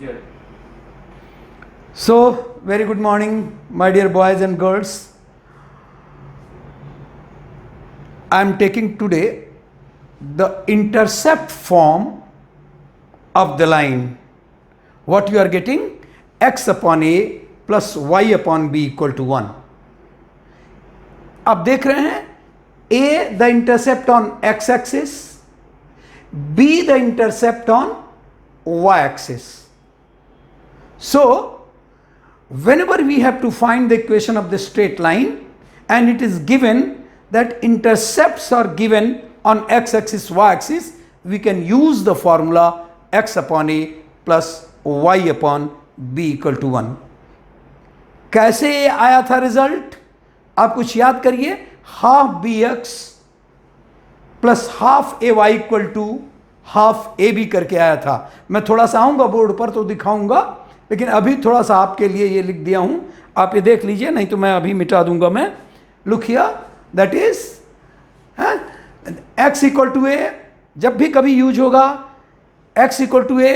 Yes. So, very good morning, my dear boys and girls. I am taking today the intercept form of the line. What you are getting? X upon A plus Y upon B equal to 1. अब देख रहे हैं A the intercept on X axis, B the intercept on Y axis. So, whenever we have to find the equation of the straight line and it is given that intercepts are given on x axis, y axis, we can use the formula x upon a plus y upon b equal to 1. कैसे आया था result? आप कुछ याद करिए. Half B X plus half A Y equal to half A B करके आया था. मैं थोड़ा सा आऊंगा बोर्ड पर तो दिखाऊंगा, लेकिन अभी थोड़ा सा आपके लिए ये लिख दिया हूं, आप ये देख लीजिए, नहीं तो मैं अभी मिटा दूंगा मैं. Look here, that is x equal to a. जब भी कभी यूज होगा x equal to a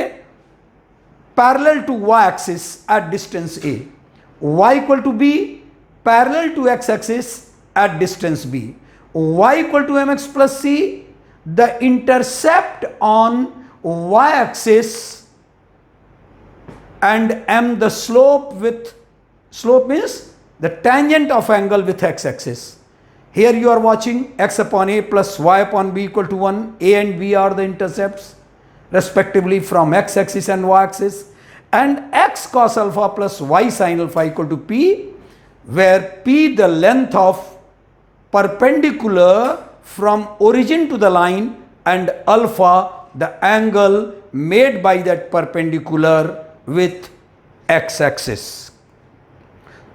parallel to y axis at distance a, Y equal to b parallel to x axis at distance b, y equal to m x plus c, the intercept on y axis and m the slope means the tangent of angle with x axis. Here you are watching x upon a plus y upon b equal to 1. A and b are the intercepts respectively from x axis and y axis, and x cos alpha plus y sin alpha equal to p, where p the length of perpendicular from origin to the line and alpha the angle made by that perpendicular with x axis.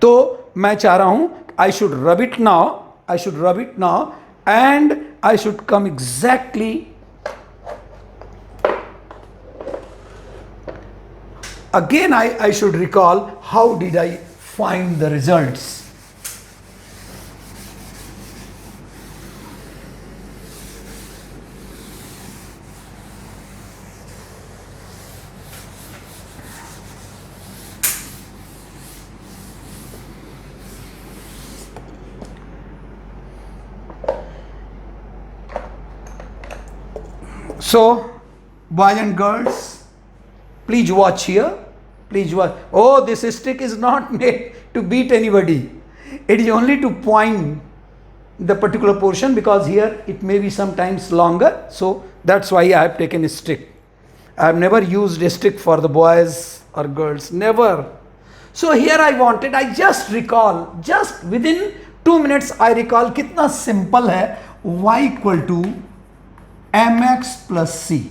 तो मैं चाह रहा हूं I should rub it now and I should come exactly again. I should recall how did I find the results. So, boys and girls, please watch here. Please watch. Oh, this stick is not made to beat anybody. It is only to point the particular portion, because here it may be sometimes longer. So, that's why I have taken a stick. I have never used a stick for the boys or girls. Never. So, here I just recall, just within 2 minutes I recall कितना simple है. Y equal to mx plus c.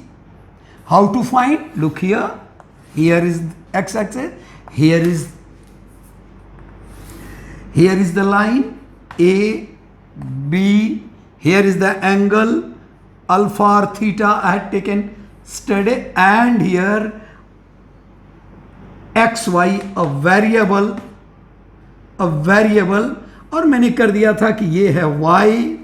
How to find? Look here. Here is x axis. Here is the line A, B. Here is the angle alpha or theta I had taken study, and here x y a variable, और मैंने कर दिया था कि ये है y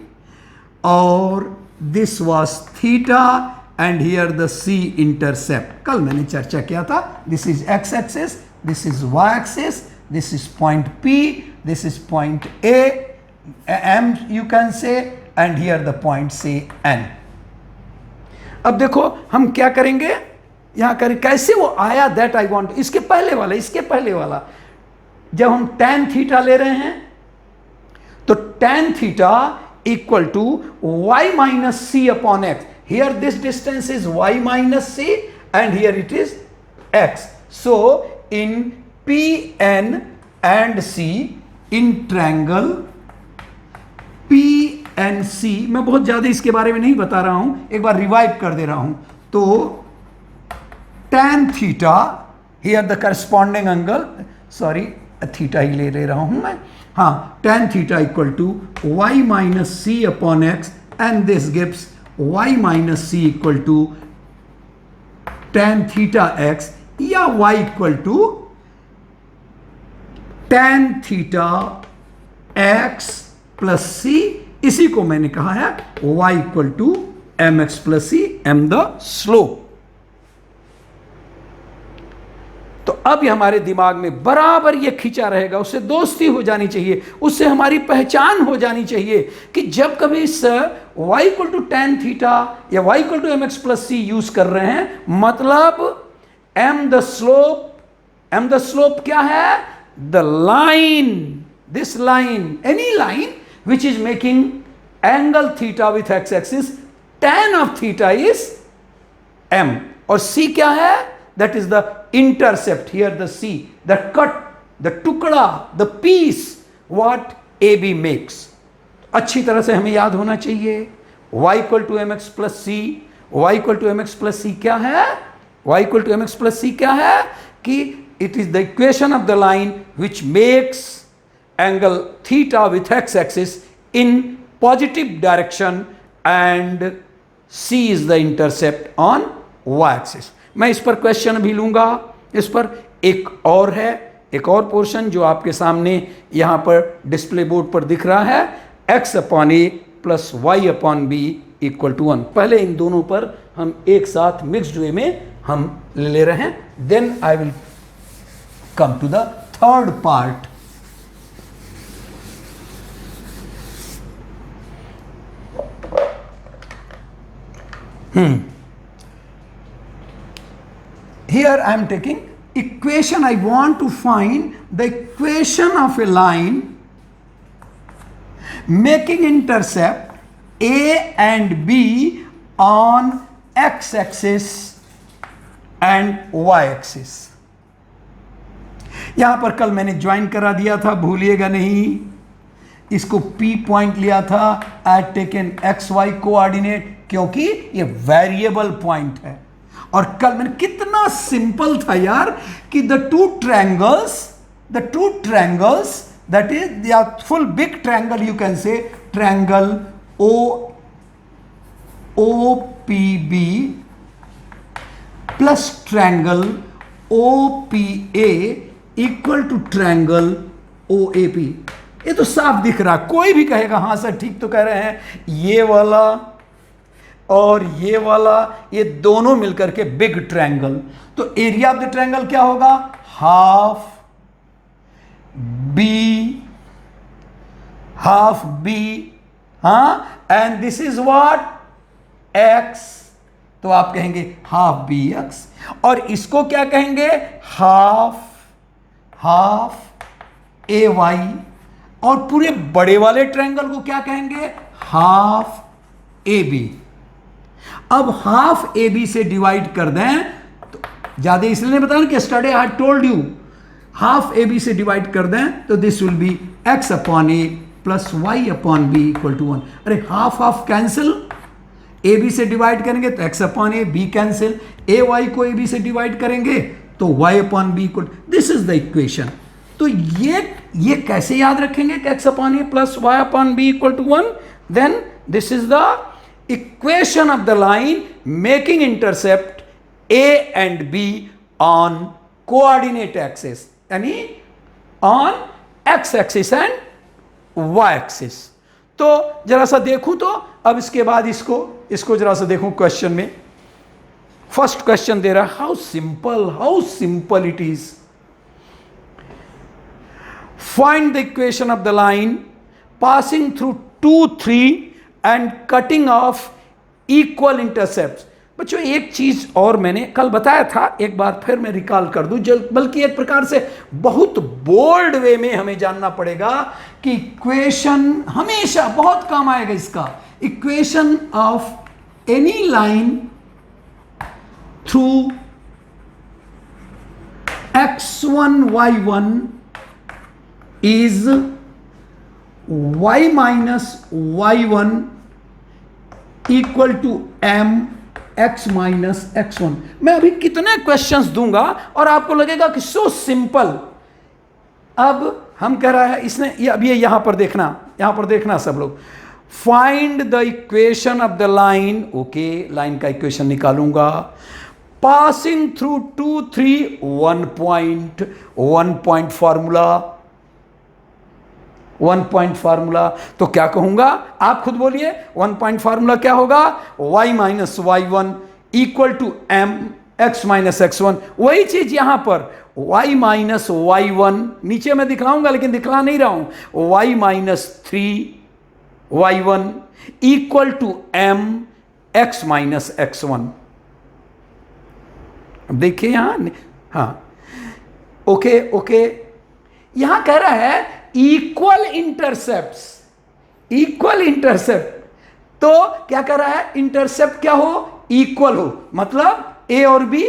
और this was theta and here the c intercept. कल मैंने चर्चा किया था. This is x axis, this is y axis, this is point P, this is point A, M you can say, and here the point say N. अब देखो हम क्या करेंगे यहां करें, कैसे वो आया that I want. इसके पहले वाला जब हम tan थीटा ले रहे हैं तो tan theta equal to y minus c upon x. Here this distance is y minus c and here it is x. So in Pn and C, in triangle PNC, मैं बहुत ज़्यादा इसके बारे में नहीं बता रहा हूं, एक बार रिवाइव कर दे रहा हूं. तो tan theta, here the corresponding angle, sorry theta ही ले रहा हूं मैं. हाँ, tan theta equal to y minus c upon x, and this gives y minus c equal to tan theta x, या y equal to tan theta x plus c. इसी को मैंने कहा है y equal to mx plus c, m the slope. तो अब ये हमारे दिमाग में बराबर ये खींचा रहेगा, उससे दोस्ती हो जानी चाहिए, उससे हमारी पहचान हो जानी चाहिए कि जब कभी इस y equal to tan theta या y equal to mx plus C use कर रहे हैं, मतलब m द स्लोप क्या है? The line, this line, any line which is making angle theta with x axis, tan of theta is m, और c क्या है? That is the intercept, here the C, the cut, the टुकड़ा, the piece what AB makes. अच्छी तरह से हमें याद होना चाहिए y equal to m x plus c, y equal to m x plus c क्या है? y equal to m x plus c क्या है? कि it is the equation of the line which makes angle theta with x axis in positive direction and C is the intercept on y axis. मैं इस पर question भी लूंगा। इस पर एक और है, एक और पोर्शन जो आपके सामने यहां पर डिस्प्ले बोर्ड पर दिख रहा है, x upon A plus Y upon B equal to 1। पहले इन दोनों पर हम एक साथ मिक्स्ड वे में हम ले रहे हैं, then I will come to the third part. Here I am taking equation. I want to find the equation of a line making intercept A and B on x axis and y axis. यहां पर कल मैंने join करा दिया था, भूलिएगा नहीं। इसको P पॉइंट लिया था, I taken X Y coordinate, क्योंकि ये वेरिएबल पॉइंट है। और कल मैंने कितना सिंपल था यार कि the two triangles that is the full big triangle, you can say triangle OPB plus triangle OPA equal to triangle OAP। ये तो साफ दिख रहा, कोई भी कहेगा हाँ सर ठीक तो कह रहे हैं, ये वाला और ये वाला, ये दोनों मिलकर के बिग ट्रायंगल। तो एरिया ऑफ द ट्रायंगल क्या होगा? हाफ बी, हाँ, and this is what? X. तो आप कहेंगे हाफ बी एक्स, और इसको क्या कहेंगे? हाफ ए वाई, और पूरे बड़े वाले ट्रायंगल को क्या कहेंगे? Half A B. अब हाफ ए बी से डिवाइड कर दें तो ज्यादा इसलिए बताया कि study I told you, half A B से डिवाइड कर दें तो this will be X upon A plus Y upon B equal to 1। अरे हाफ कैंसिल, ए बी से डिवाइड करेंगे तो X upon A, B cancel, A Y को A B से डिवाइड करेंगे तो Y upon B equal, this is the equation. तो ये कैसे याद रखेंगे कि X upon A plus Y upon B equal to 1? Then this is the equation of the line making intercept A and B on coordinate axis, यानी on x axis and y axis। तो जरा सा देखूं, तो अब इसके बाद इसको जरा सा देखूं क्वेश्चन में। फर्स्ट क्वेश्चन दे रहा है, how simple it is. Find the equation of the line passing through 2, 3 and cutting of equal intercept. बच्चों एक चीज और मैंने कल बताया था, एक बार फिर मैं रिकॉल कर दूं, बल्कि एक प्रकार से बहुत बोल्ड वे में हमें जानना पड़ेगा कि इक्वेशन हमेशा बहुत काम आएगा इसका। Equation of any line through x1 y1 is y minus y1 equal to m x minus x1। मैं अभी कितने क्वेश्चंस दूंगा और आपको लगेगा कि सो सिंपल। अब हम कह रहा है इसने अब ये यहां पर देखना सब लोग। Find the equation of the line, okay, line का इक्वेशन निकालूंगा। Passing through 2, 3, 1 point formula. तो क्या कहूंगा, आप खुद बोलिए, 1 पॉइंट फार्मूला क्या होगा? y minus y1 equal to m x minus x1। वही चीज यहां पर y माइनस y1, नीचे मैं दिखलाऊंगा लेकिन दिखला नहीं रहा हूं, y minus 3y1 equal to m x minus x1। अब देखिए यहां, हाँ ओके ओके, यहां कह रहा है इक्वल इंटरसेप्ट, इक्वल इंटरसेप्ट। तो क्या कर रहा है, इंटरसेप्ट क्या हो, इक्वल हो, मतलब ए और बी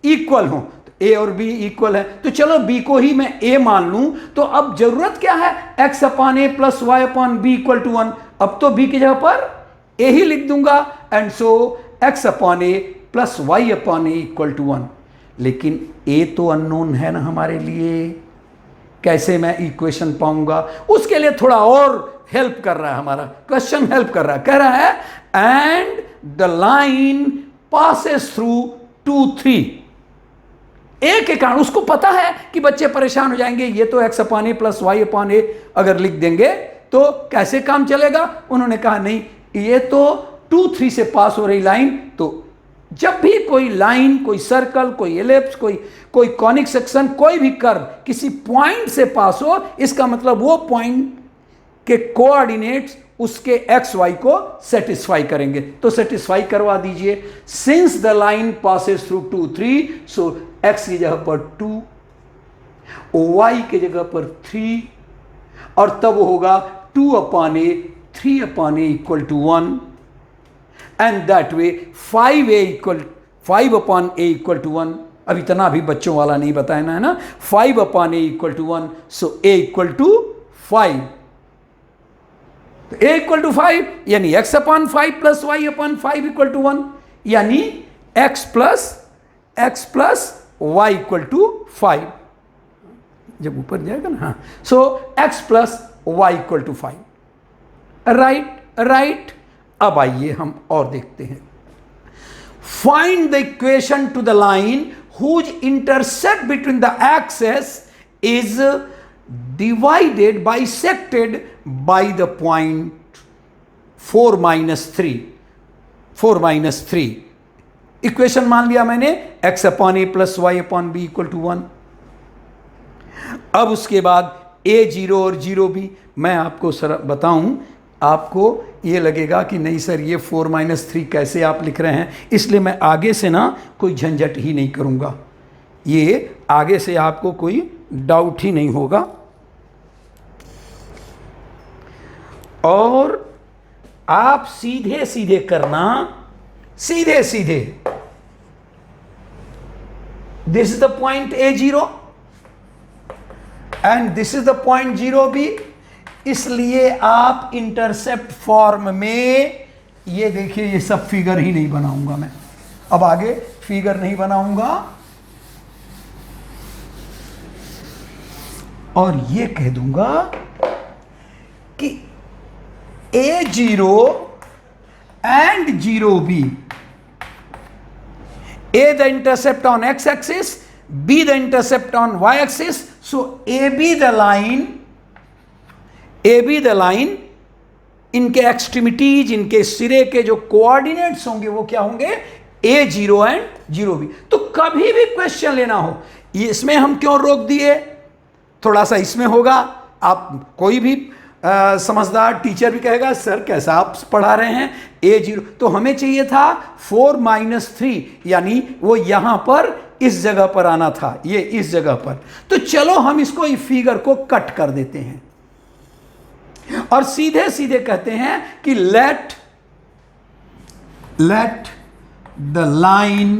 इक्वल हो। तो ए और बी इक्वल है, तो चलो बी को ही मैं ए मान लूं। तो अब जरूरत क्या है, x upon A plus Y upon B equal to 1। अब तो बी की जगह पर ए ही लिख दूंगा, and so X upon A plus Y upon A equal to 1। लेकिन ए तो अननोन है ना हमारे लिए, कैसे मैं इक्वेशन पाऊंगा? उसके लिए थोड़ा और हेल्प कर रहा है हमारा क्वेश्चन, हेल्प कर रहा है, कह रहा है and the line passes through 2 3। ए के कारण उसको पता है कि बच्चे परेशान हो जाएंगे, ये तो एक्स अपॉन ए प्लस वाई अपॉन ए अगर लिख देंगे तो कैसे काम चलेगा। उन्होंने कहा नहीं, ये तो 2 3 से पास हो रही लाइन, तो जब भी कोई लाइन, कोई सर्कल, कोई एलिप्स, कोई कॉनिक सेक्शन, कोई भी कर्व किसी पॉइंट से पास हो, इसका मतलब वो पॉइंट के कोऑर्डिनेट्स उसके एक्स वाई को सेटिस्फाई करेंगे। तो सेटिस्फाई करवा दीजिए। Since the line passes through 2 3, so x की जगह पर 2, वाई की जगह पर 3, और तब होगा 2 upon a 3 upon A equal to 1, and that way 5 upon A equal to 1। अब इतना भी बच्चों वाला नहीं बताया है ना, 5 upon A equal to 1, so a equal to 5। तो ए इक्वल टू 5 यानी x upon 5 plus Y upon 5 equal to 1, यानी x plus y equal to 5। जब ऊपर जाएगा ना, हाँ, so x plus y equal to 5। Right. अब आइए हम और देखते हैं। Find the equation to the line whose intersect between the axes is divided, bisected by the point 4 minus 3। 4 minus 3 equation मान लिया मैंने, x upon A plus Y upon B equal to 1। अब उसके बाद a0 और 0b, मैं आपको sir बताऊं, आपको ये लगेगा कि नहीं सर ये 4 minus 3 कैसे आप लिख रहे हैं, इसलिए मैं आगे से ना कोई झंझट ही नहीं करूंगा, ये आगे से आपको कोई डाउट ही नहीं होगा। और आप सीधे सीधे करना, सीधे सीधे, this is the point a0 and this is the point 0b, इसलिए आप इंटरसेप्ट फॉर्म में ये देखिए, ये सब फिगर ही नहीं बनाऊंगा मैं, अब आगे फिगर नहीं बनाऊंगा, और ये कह दूंगा कि a0 and 0b, a the intercept on x axis, b the intercept on y axis, so ab the line, इनके एक्सट्रीमिटीज, इनके सिरे के जो कोऑर्डिनेट्स होंगे वो क्या होंगे, a0 and 0b। तो कभी भी क्वेश्चन लेना हो, इसमें हम क्यों रोक दिए, थोड़ा सा इसमें होगा, आप कोई भी समझदार टीचर भी कहेगा सर कैसा आप पढ़ा रहे हैं, a0, तो हमें चाहिए था 4 minus 3, यानी वो यहां पर इस जगह पर आना था, ये इस जगह पर। तो चलो हम इसको इस फिगर को कट कर देते हैं और सीधे सीधे कहते हैं कि let the line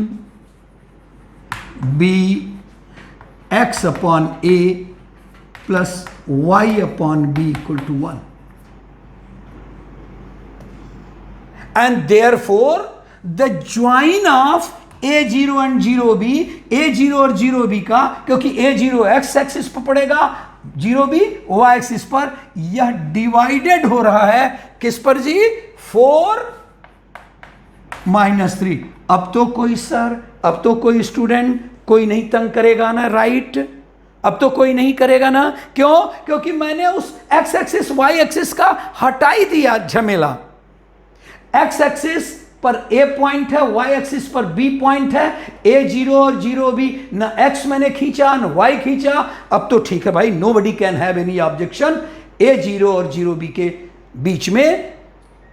be x upon a plus y upon b equal to 1, and therefore the join of a0 and 0b, a0 और 0b का, क्योंकि a0 x एक्सिस पर पड़ेगा, 0b y एक्सिस पर, यह डिवाइडेड हो रहा है किस पर जी, 4 minus 3। अब तो कोई सर, अब तो कोई स्टूडेंट कोई नहीं तंग करेगा ना, राइट, अब तो कोई नहीं करेगा ना, क्यों, क्योंकि मैंने उस x एक्सिस y एक्सिस का हटा ही दिया झमेला। x एक्सिस पर ए पॉइंट है, वाई एक्सिस पर बी पॉइंट है, ए जीरो और जीरो बी, न एक्स मैंने खींचा न वाई खींचा, अब तो ठीक है भाई, nobody can have any objection. A zero और जीरो बी के बीच में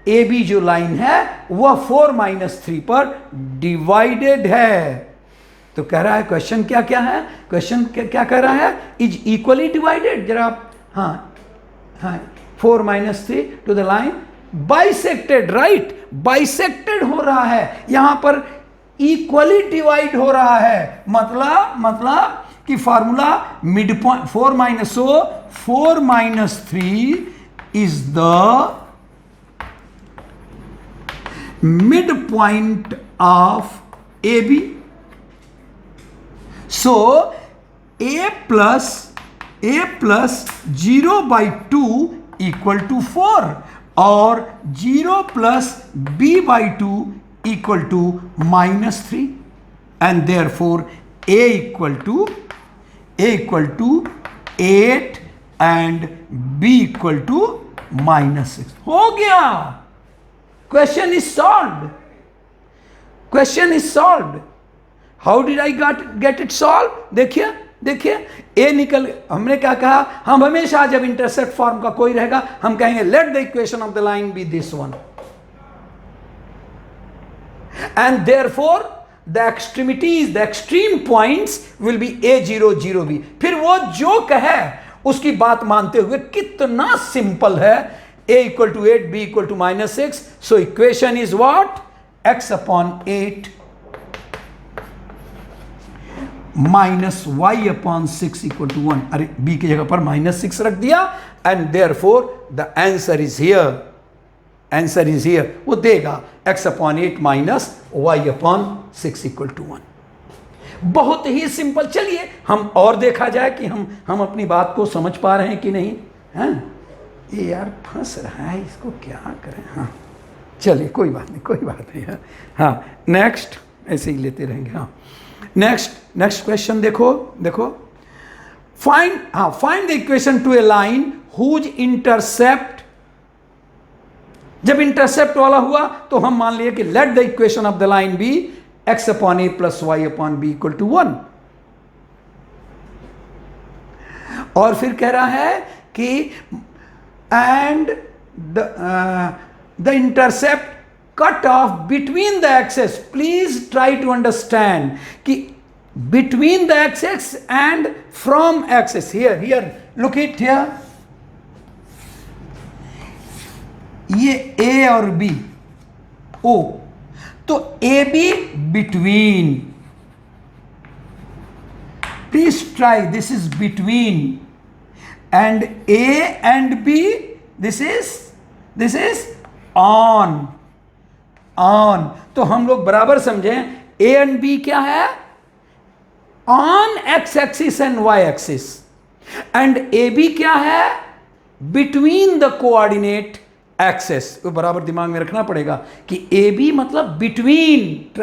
ए बी जो लाइन है वह 4-3 पर डिवाइडेड है। तो कह रहा है क्वेश्चन क्या क्या है, क्वेश्चन क्या कह रहा है, इज इक्वली डिवाइडेड। जरा आप, हाँ 4-3 to the line bisected, right, bisected हो रहा है, यहां पर इक्वली डिवाइड हो रहा है, मतलब कि formula mid point 4-3 is the mid point of A B. So a plus 0/2 equal to 4 और 0 plus b/2 equal to -3 and therefore a equal to 8 and b equal to -6। हो गया, question is solved, question is solved. How did I get it solve? देखिए a निकल, हमने क्या कहा, हम हमेशा जब इंटरसेप्ट फॉर्म का कोई रहेगा हम कहेंगे let the equation of the line be this one and therefore the extremities, the extreme points will be A0 0 B। फिर वो जो कहे उसकी बात मानते हुए, कितना सिंपल है, a equal to 8 b equal to -6। So equation is what, x/8 -y/6 equal to 1। अरे b की जगह पर -6 रख दिया and therefore the answer is here, answer is here. वो देगा x/8 -y/6 इक्वल टू 1। बहुत ही सिंपल। चलिए हम और देखा जाए कि हम अपनी बात को समझ पा रहे हैं कि नहीं। हैं, ये यार फंस रहा है, इसको क्या करें। हाँ चलिए, कोई बात नहीं है। हाँ नेक्स्ट, ऐसे ही लेते रहेंगे। हाँ नेक्स्ट क्वेश्चन देखो find the equation to a line whose intercept. जब इंटरसेप्ट वाला हुआ तो हम मान लिए कि let the equation of the line be x/a plus y/b equal to 1। और फिर कह रहा है कि and the intercept cut off between the axes. Please try to understand कि between the axes and from axes. Here look it here, ये A और B, O, तो A B between, please try, this is between and A and B, this is on. तो हम लोग बराबर समझें, ए and B क्या है, on x axis and y axis, and A B क्या है, बिटवीन द कोऑर्डिनेट एक्सेस। तो बराबर दिमाग में रखना पड़ेगा कि ए बी मतलब बिटवीन,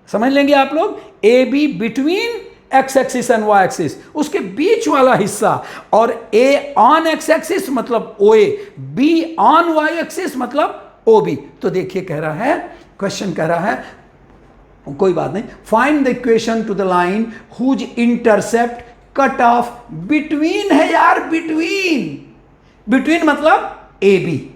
समझ लेंगे आप लोग, A B between x axis and y axis, उसके बीच वाला हिस्सा, और ए ऑन एक्स एक्सिस मतलब ओ ए, बी ऑन वाई एक्सिस मतलब ओ बी। तो देखिए कह रहा है, क्वेश्चन कह रहा है, कोई बात नहीं, find the equation to the line whose intercept cut off between है यार, बिटवीन मतलब A B,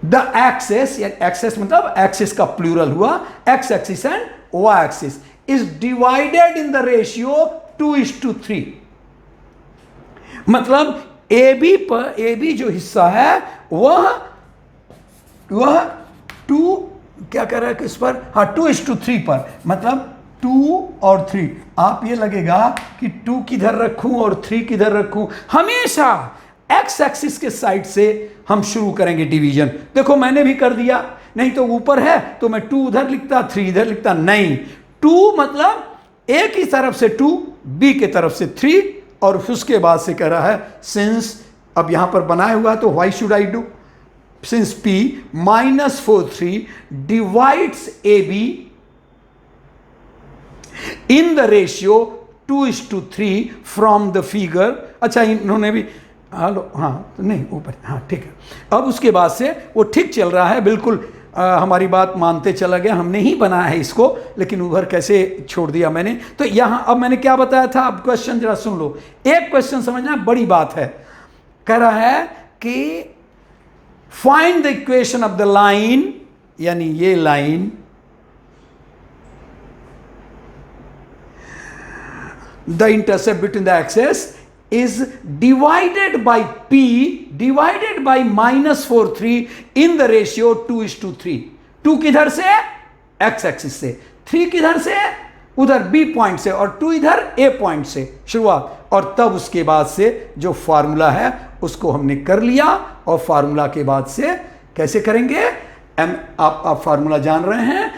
the axes, axes मतलब एक्सिस का प्लूरल हुआ, x axis and y axis is divided in the ratio 2:3। मतलब ए बी जो हिस्सा है वह 2, क्या कर रहा है किस पर, हाँ 2:3 पर, मतलब 2 और 3। आप ये लगेगा कि 2 किधर रखूं और 3 किधर रखूं, हमेशा एक्स एक्सिस के साइड से हम शुरू करेंगे डिवीजन। देखो मैंने भी कर दिया, नहीं तो ऊपर है तो मैं 2 उधर लिखता, 3 इधर लिखता, नहीं, 2 मतलब ए की तरफ से 2, बी की तरफ से 3, और उसके बाद से कह रहा है सिंस, अब यहां पर बनाया हुआ तो why should I do, since p -4 divides A be in the ratio 2:3 from the figure. अच्छा इन्होंने भी, हेलो, हाँ तो नहीं ऊपर, हाँ ठीक है। अब उसके बाद से वो ठीक चल रहा है बिल्कुल, हमारी बात मानते चला गया, हमने ही बनाया है इसको, लेकिन उधर कैसे छोड़ दिया मैंने। तो यहां अब मैंने क्या बताया था, अब क्वेश्चन जरा सुन लो, एक क्वेश्चन समझना बड़ी बात है। कह रहा है कि find the equation of the line, यानी ये line the intercept between the axes is divided by p divided by -43 in the ratio 2:3। 2 किधर से, x एक्सिस से, 3 किधर से, उधर b पॉइंट से, और 2 इधर a पॉइंट से शुरुआत, और तब उसके बाद से जो फार्मूला है उसको हमने कर लिया। और फार्मूला के बाद से कैसे करेंगे, आप फार्मूला जान रहे हैं,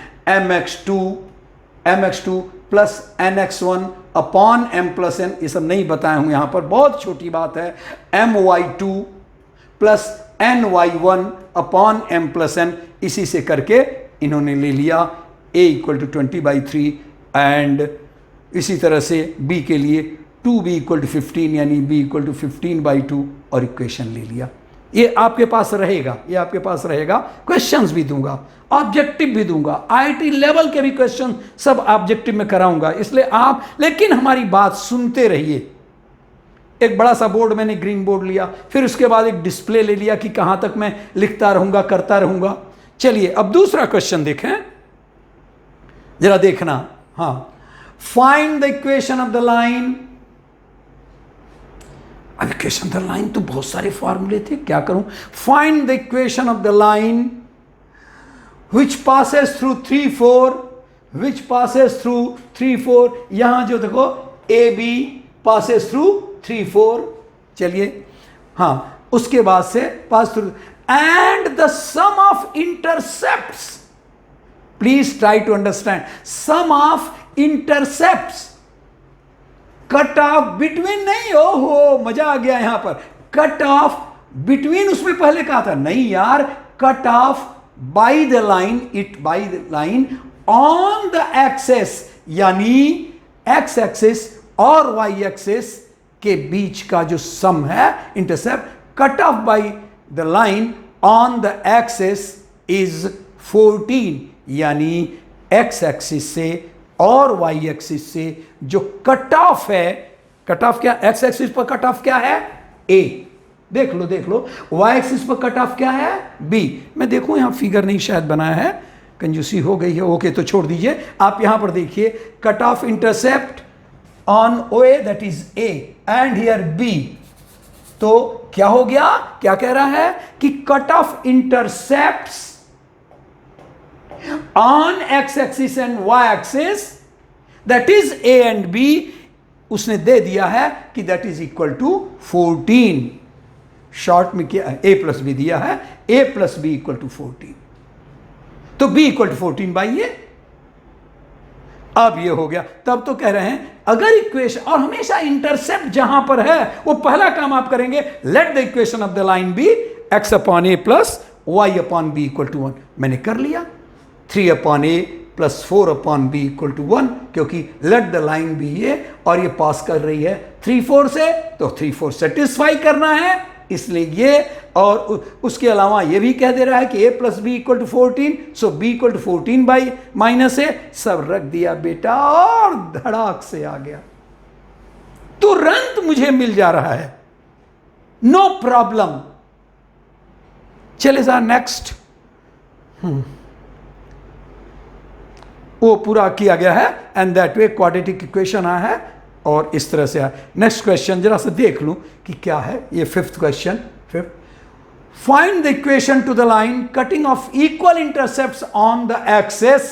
mx2 plus nx1 upon m plus n, ये सब नहीं बताया हूं यहां पर, बहुत छोटी बात है, my2 plus ny1 upon m plus n, इसी से करके इन्होंने ले लिया a इक्वल टू 20/3, एंड इसी तरह से b के लिए 2b इक्वल टू 15, यानी b इक्वल टू 15/2, और इक्वेशन ले लिया। ये आपके पास रहेगा, ये आपके पास रहेगा, क्वेश्चंस भी दूंगा, ऑब्जेक्टिव भी दूंगा, आईटी लेवल के भी क्वेश्चन सब ऑब्जेक्टिव में कराऊंगा, इसलिए आप लेकिन हमारी बात सुनते रहिए। एक बड़ा सा बोर्ड मैंने ग्रीन बोर्ड लिया, फिर उसके बाद एक डिस्प्ले ले लिया कि कहां तक मैं लिखता रहूंगा, करता रहूंगा। चलिए अब दूसरा क्वेश्चन देखें, जरा देखना। हाँ, find the equation of the line. अब इक्वेशन ऑफ द लाइन तो बहुत सारे फॉर्मूले थे, क्या करूं। Find the equation of the line which passes through 3 4, which passes through 3 4, यहां जो देखो AB passes through 3 4। चलिए, हाँ, उसके बाद से pass through, and the sum of intercepts, please try to understand, sum of intercepts, cut off between नहीं, ओहो मजा आ गया यहां पर, कट ऑफ बिटवीन उसमें पहले कहा था, नहीं यार, cut off by the line, it by the line on the axis, यानी x एक्सिस और y एक्सिस के बीच का जो सम है intercept, cut of by the line on the axis is 14, यानी x एक्सिस से और y एक्सिस से जो कट ऑफ है, कट ऑफ क्या, x एक्सिस पर कट ऑफ क्या है, a, देख लो, y एक्सिस पर कट ऑफ क्या है, b। मैं देखूं यहां फिगर नहीं शायद बनाया है, कंजूसी हो गई है, ओके तो छोड़ दीजिए। आप यहां पर देखिए, cut off intercept on OA that is a and here b, तो क्या हो गया, क्या कह रहा है कि cut off intercepts on x axis and y axis that is a and b, उसने दे दिया है कि that is equal to 14। Short में क्या है, a प्लस बी दिया है, a plus b equal to 14, तो b इक्वल टू 14/a। अब ये हो गया, तब तो कह रहे हैं अगर इक्वेशन, और हमेशा इंटरसेप्ट जहां पर है वो पहला काम आप करेंगे, let the equation of the line be x upon a plus y upon b equal to 1। मैंने कर लिया, 3 upon a plus 4 upon b equal to 1, क्योंकि लेट द लाइन बी ये, और ये पास कर रही है 3 4 से, तो 3 4 सेटिस्फाई करना है, इसलिए ये, और उसके अलावा ये भी कह दे रहा है कि a plus b equal to 14, so b equal to 14 by minus a, सब रख दिया बेटा, और धड़ाक से आ गया, तुरंत मुझे मिल जा रहा है, नो प्रॉब्लम। चले जा नेक्स्ट, वो पूरा किया गया है, and that way quadratic equation आया है, और इस तरह से आया। नेक्स्ट क्वेश्चन जरा सा देख लूं कि क्या है, ये 5th question. Find the equation to the line cutting of equal intercepts on the axis,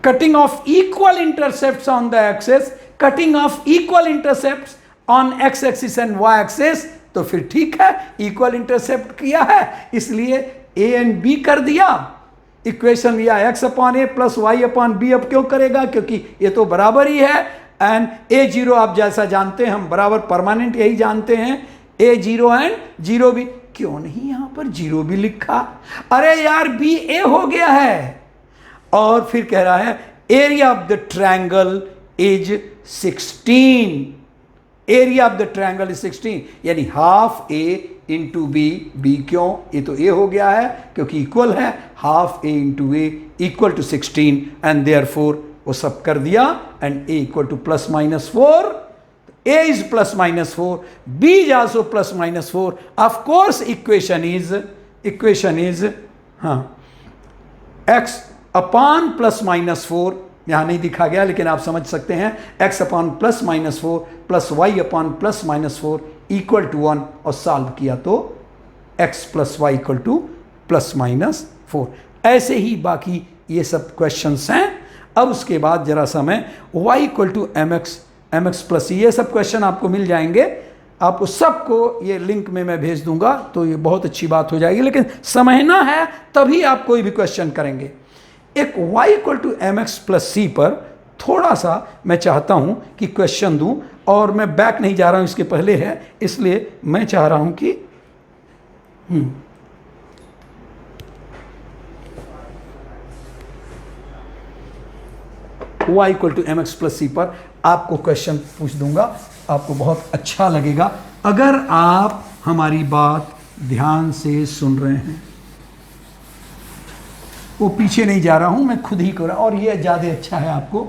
cutting of equal intercepts on the axis, cutting of equal intercepts on x axis and y axis, तो फिर ठीक है, equal intercept किया है, इसलिए a and b कर दिया, equation लिया x upon a plus y upon b। अब क्यों करेगा, क्योंकि ये तो बराबर ही है, एंड a0 आप जैसा जानते हैं, हम बराबर परमानेंट यही जानते हैं, a0 एंड 0 भी, क्यों नहीं यहां पर 0 भी लिखा, अरे यार b a हो गया है। और फिर कह रहा है area of the triangle is 16, area of the triangle is 16, यानी half a into b, b क्यों, ये तो ए हो गया है क्योंकि इक्वल है, half a into a equal to 16 and therefore वो सब कर दिया and a equal to plus minus 4, a is plus minus 4, b is also plus minus 4. Of course equation is x upon plus minus 4, यहाँ नहीं दिखा गया लेकिन आप समझ सकते हैं, x upon plus minus 4 plus y upon plus minus 4 equal to 1 और सॉल्व किया तो x plus y equal to plus minus 4. ऐसे ही बाकी ये सब क्वेश्चंस हैं. अब उसके बाद जरा सा मैं y equal to mx plus ये सब क्वेश्चन आपको मिल जाएंगे, आपको सबको ये लिंक में मैं भेज दूंगा तो ये बहुत अच्छी बात हो जाएगी, लेकिन समझना है तभी आप कोई भी क्वेश्चन करेंगे. एक y equal to m x plus c पर थोड़ा सा मैं चाहता हूं कि क्वेश्चन दूं, और मैं बैक नहीं जा रहा हूं, इसके पहले है, इसलिए मैं चाह रहा हूं कि y equal to m x plus c पर आपको क्वेश्चन पूछ दूंगा, आपको बहुत अच्छा लगेगा अगर आप हमारी बात ध्यान से सुन रहे हैं. वो पीछे नहीं जा रहा हूं, मैं खुद ही कर रहा हूं, और ये ज़्यादा अच्छा है आपको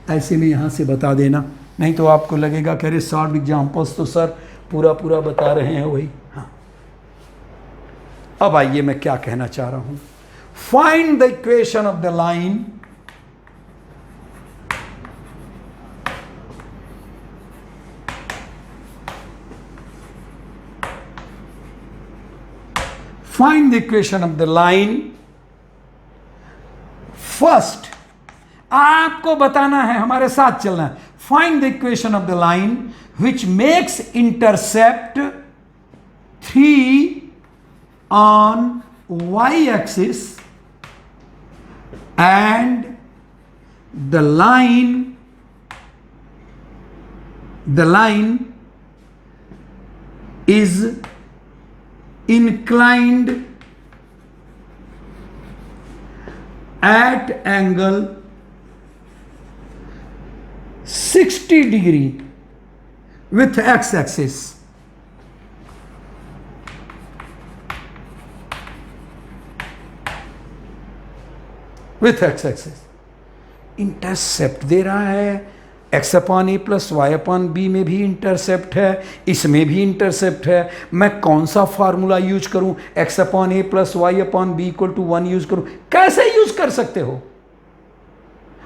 ऐसे में यहाँ से बता देना, नहीं तो आपको लगेगा कि अरे शॉर्ट एग्जाम्पल्स तो सर पूरा पूरा बता रहे हैं वही. हाँ, अब आइए मैं क्या कहना चाह रहा हूँ. Find the equation of the line find the equation of the line. First आपको बताना है, हमारे साथ चलना है. Find the equation of the line which makes intercept 3 on y axis and the line is inclined at angle 60 degree with x axis. with x axis intercept दे रहा है, एक्स अपॉन ए प्लस वाई अपॉन बी में भी intercept है, इसमें भी intercept है. मैं कौन सा फार्मूला यूज करूं, x upon A plus Y upon B equal to 1 use करूं? कैसे यूज कर सकते हो?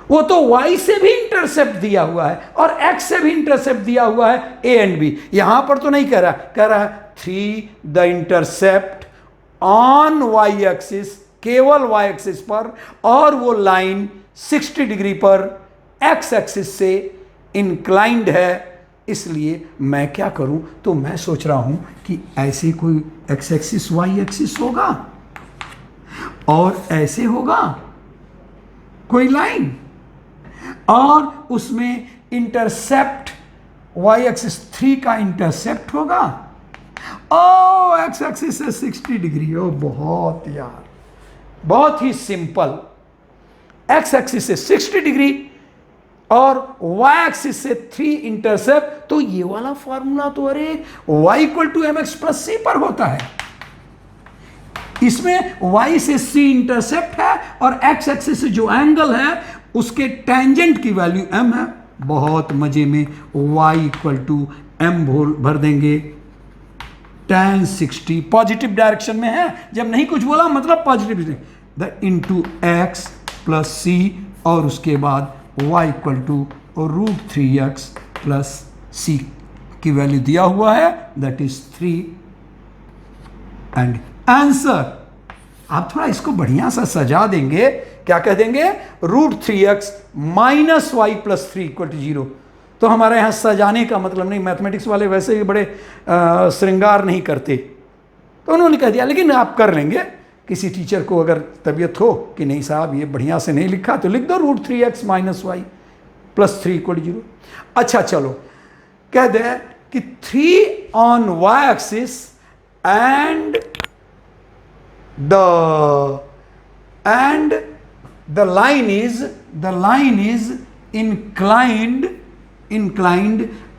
वो तो y से भी इंटरसेप्ट दिया हुआ है और x से भी इंटरसेप्ट दिया हुआ है, a एंड b. यहां पर तो नहीं कह रहा, कह रहा है 3 the intercept on y axis, केवल y एक्सिस पर, और वो लाइन 60 डिग्री पर x एक्सिस से इंक्लाइंड है. इसलिए मैं क्या करूं, तो मैं सोच रहा हूं कि ऐसे कोई x एक्सिस y एक्सिस होगा और ऐसे होगा कोई लाइन, और उसमें इंटरसेप्ट y एक्सिस 3 का इंटरसेप्ट होगा. ओ x एक्सिस से 60 डिग्री. ओ बहुत यार, बहुत ही सिंपल. x एक्सिस से 60 डिग्री और y एक्सिस से 3 इंटरसेप्ट. तो ये वाला फॉर्मूला तो अरे y equal to m x plus c पर होता है. इसमें y से c इंटरसेप्ट है और x एक्सिस से जो एंगल है उसके टेंजेंट की वैल्यू m है. बहुत मजे में y इक्वल टू m भर देंगे, tan 60 पॉजिटिव डायरेक्शन में है. जब नहीं कुछ बोला मतलब positive, the into x plus c, और उसके बाद y equal to √3x plus c की वैल्यू दिया हुआ है, दैट इज 3. एंड आंसर आप थोड़ा इसको बढ़िया सा सजा देंगे, क्या कह देंगे, √3x minus y plus 3 equal to 0. तो हमारे यहाँ सजाने का मतलब नहीं, मैथमेटिक्स वाले वैसे भी बड़े श्रृंगार नहीं करते, तो उन्होंने कह दिया. लेकिन आप कर लेंगे, किसी टीचर को अगर तबीयत हो कि नहीं साहब ये बढ़िया से नहीं लिखा तो लिख दो √3x minus y plus 3 equal 0. अच्छा चलो, कह दे कि 3 on y axis and the line is inclined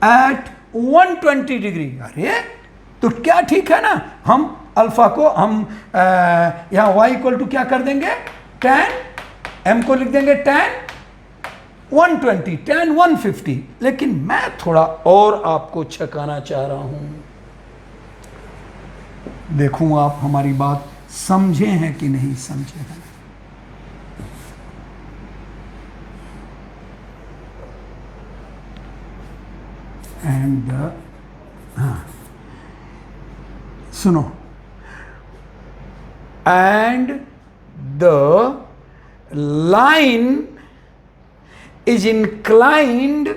at 120 degree. अरे तो क्या ठीक है ना, हम अल्फा को हम यहां y इक्वल टू क्या कर देंगे, tan, m को लिख देंगे tan 120, tan 150। लेकिन मैं थोड़ा और आपको छकाना चाह रहा हूं, देखूं आप हमारी बात समझे हैं कि नहीं समझे हैं। एंड सुनो, and the line is inclined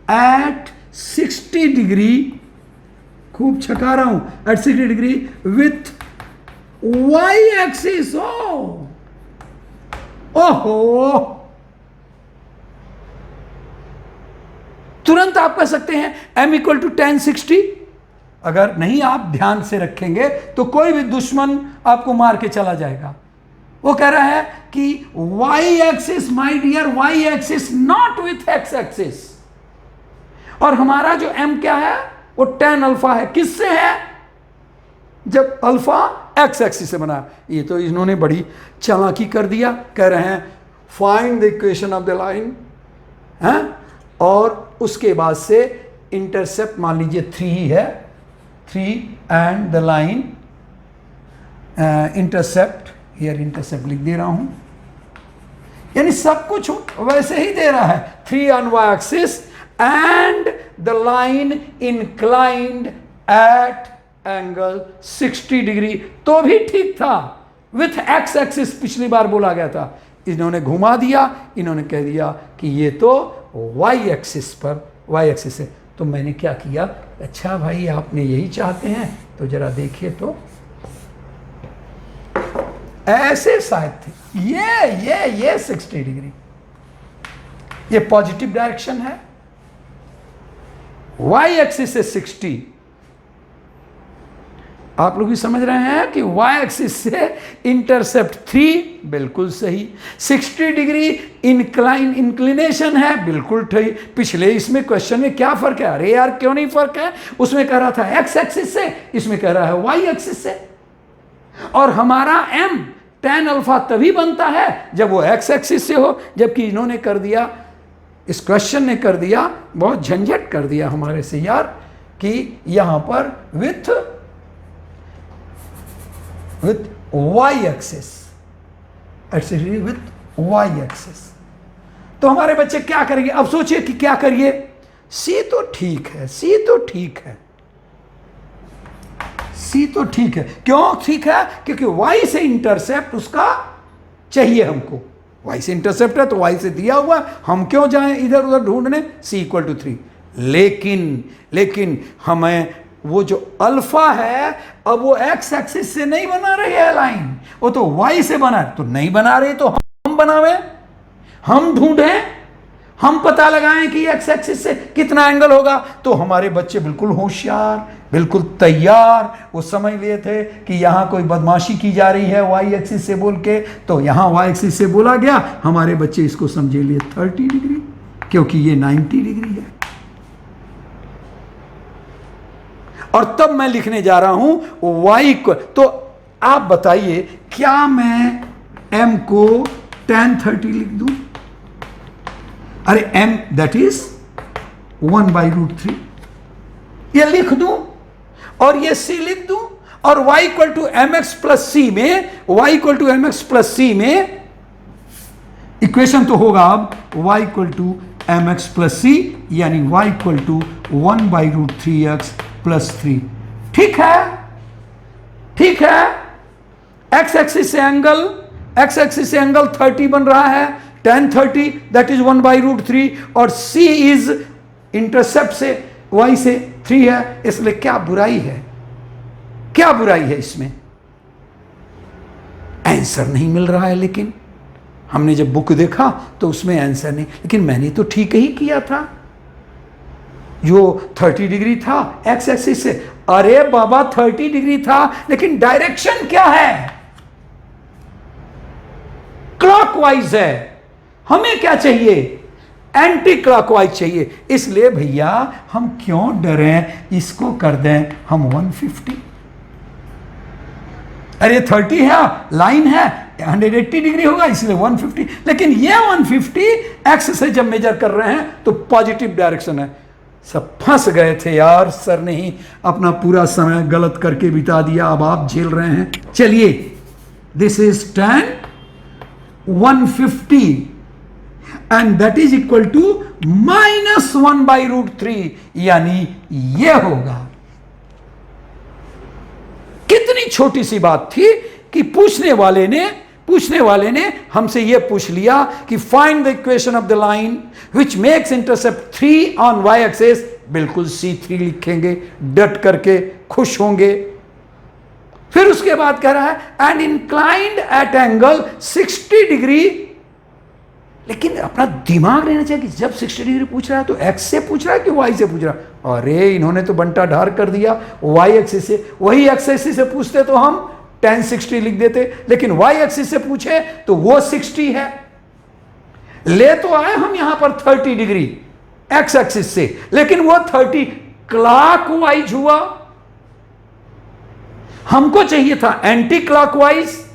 at 60 degree, खूब छका रहा हूं, at 60 degree with y axis। ओहो, तुरंत आप कह सकते हैं m इक्वल टू tan 60। अगर नहीं आप ध्यान से रखेंगे तो कोई भी दुश्मन आपको मार के चला जाएगा। वो कह रहा है कि y axis, my dear, y axis not with x axis, और हमारा जो m क्या है वो tan अल्फा है। किससे है, जब अल्फा x एक्सिस से बना। ये तो इन्होंने बड़ी चालाकी कर दिया, कह रहे हैं find the equation of the line, है, और उसके बाद से इंटरसेप्ट मान लीजिए 3 है, 3 and the line intercept, here intercept लिख दे रहा हूं, यानी सब कुछ वैसे ही दे रहा है, 3 on y axis and the line inclined at angle 60 degree, तो भी ठीक था। विथ x एक्सिस पिछली बार बोला गया था, इन्होंने घुमा दिया, इन्होंने कह दिया कि ये तो y एक्सिस पर, y एक्सिस है। तो मैंने क्या किया, अच्छा भाई आपने यही चाहते हैं तो जरा देखिए, तो ऐसे शायद थे, ये 60 डिग्री, ये पॉजिटिव डायरेक्शन है, y एक्सिस से 60। आप लोग भी समझ रहे हैं कि y एक्सिस से इंटरसेप्ट 3 बिल्कुल सही, 60 डिग्री इंक्लिनेशन है, बिल्कुल ठीक। पिछले इसमें क्वेश्चन में क्या फर्क है, अरे यार क्यों नहीं फर्क है, उसमें कह रहा था x एक्सिस से, इसमें कह रहा है y एक्सिस से। और हमारा m tan अल्फा तभी बनता है जब वो x एक्सिस से हो, जबकि इन्होंने कर दिया, इस क्वेश्चन ने कर दिया, बहुत झंझट कर दिया हमारे से यार, कि यहां पर with y axis, actually with y axis. तो हमारे बच्चे क्या करेंगे, अब सोचिए कि क्या करिए, C तो ठीक है, C तो ठीक है, C तो ठीक है। क्यों ठीक है, क्योंकि y से इंटरसेप्ट उसका चाहिए हमको, y से इंटरसेप्ट है तो y से दिया हुआ, हम क्यों जाएं इधर उधर ढूंढने, C इक्वल टू 3। लेकिन हमें वो जो अल्फा है, अब वो x एक्सिस से नहीं बना रही है लाइन, वो तो y से बना है, तो नहीं बना रही तो हम बनावे, हम ढूंढें, हम पता लगाएं कि x एक्सिस से कितना एंगल होगा। तो हमारे बच्चे बिल्कुल होशियार, बिल्कुल तैयार, वो समझ लिए थे कि यहां कोई बदमाशी की जा रही है y एक्सिस से बोल के, तो यहां y एक्सिस से बोला गया, हमारे बच्चे इसको समझे लिए 30 डिग्री, क्योंकि ये 90 डिग्री है। और तब मैं लिखने जा रहा हूं y को, तो आप बताइए क्या मैं m को tan 30 लिख दूं, अरे m दैट इज 1/√3 ये लिख दूं, और ये c लिख दूं, और y equal to mx plus c में, y equal to mx plus c में इक्वेशन तो होगा अब y equal to mx plus c, यानी y equal to 1/√3x plus 3। ठीक है, x एक्सिस से एंगल 30 बन रहा है, tan 30 दैट इज 1/√3, और c इज इंटरसेप्ट से y से 3 है, इसलिए क्या बुराई है इसमें, आंसर नहीं मिल रहा है। लेकिन हमने जब बुक देखा तो उसमें आंसर नहीं, लेकिन मैंने तो ठीक ही किया था, जो 30 डिग्री था x एक्सिस से, अरे बाबा 30 डिग्री था, लेकिन डायरेक्शन क्या है, क्लॉकवाइज है। हमें क्या चाहिए, एंटी क्लॉकवाइज चाहिए। इसलिए भैया हम क्यों डरें, इसको कर दें हम 150। अरे 30 है, लाइन है 180 डिग्री होगा इसलिए 150, लेकिन ये 150 एक्स से जब मेजर कर रहे हैं तो पॉजिटिव डायरेक्शन है। सब फंस गए थे यार, सर ने ही अपना पूरा समय गलत करके बिता दिया, अब आप झेल रहे हैं। चलिए, this is tan 150 and that is equal to -1/√3, यानी ये होगा। कितनी छोटी सी बात थी कि पूछने वाले ने हमसे यह पूछ लिया कि find the equation of the line which makes intercept 3 on y axis. बिल्कुल C3 लिखेंगे, डट करके खुश होंगे। फिर उसके बाद कह रहा है and inclined at angle 60 degree. लेकिन अपना दिमाग रहना चाहिए कि जब 60 डिग्री पूछ रहा है तो x से पूछ रहा है कि y से पूछ रहा है। अरे इन्होंने तो बंटा ढार कर दिया, y एक्सिस से। वही x एक्सिस से पूछते तो हम tan 60 लिख देते, लेकिन y एक्सिस से पूछे तो वो 60 है। ले तो आए हम यहां पर 30 डिग्री x एक्सिस से, लेकिन वो 30 क्लॉकवाइज हुआ। हमको चाहिए था एंटी क्लॉकवाइज,